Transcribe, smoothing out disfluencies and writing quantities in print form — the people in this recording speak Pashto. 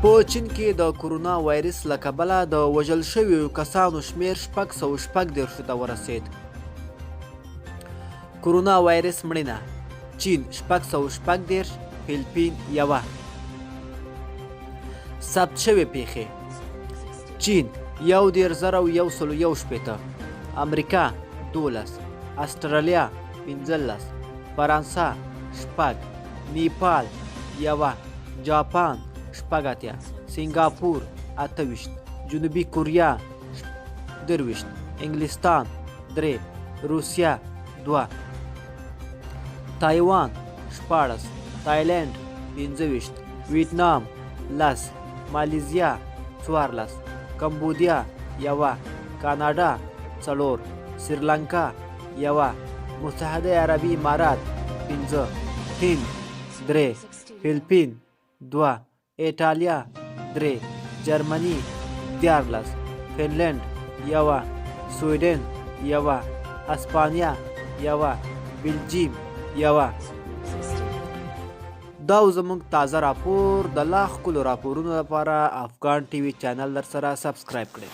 په چین کې د کرونا وایرس له کبله د وژل شویو کسانو شمیر 640 ته ورسید. کرونا وایرس مړینه: چین 640، فیلیپین 1. ثبت شوې پیښې: چین 101,160، امریکا 12، استرالیا 15، فرانسه 6، نیپال 1، جاپان 80، سنگاپور 28، جنوبي کوریا 23، انګلستان 3، روسیه 2، تایوان 14، تایلند 25، ویتنام 10، مالیزیا 14، کمبودیا 1، کاناډا 4، سریلانکا 1، متحده عربي امارات 15، هند 3، فیلیپین 2، ایټالیا 3، جرمني 14، فنلند 1، سویډن 1، اسپانیا 1، بلجیم 1. دا زموږ تازه راپور. د لا ښکلو راپورونو لپاره افغان ټي وي چینل در سره سبسکرایب کړئ.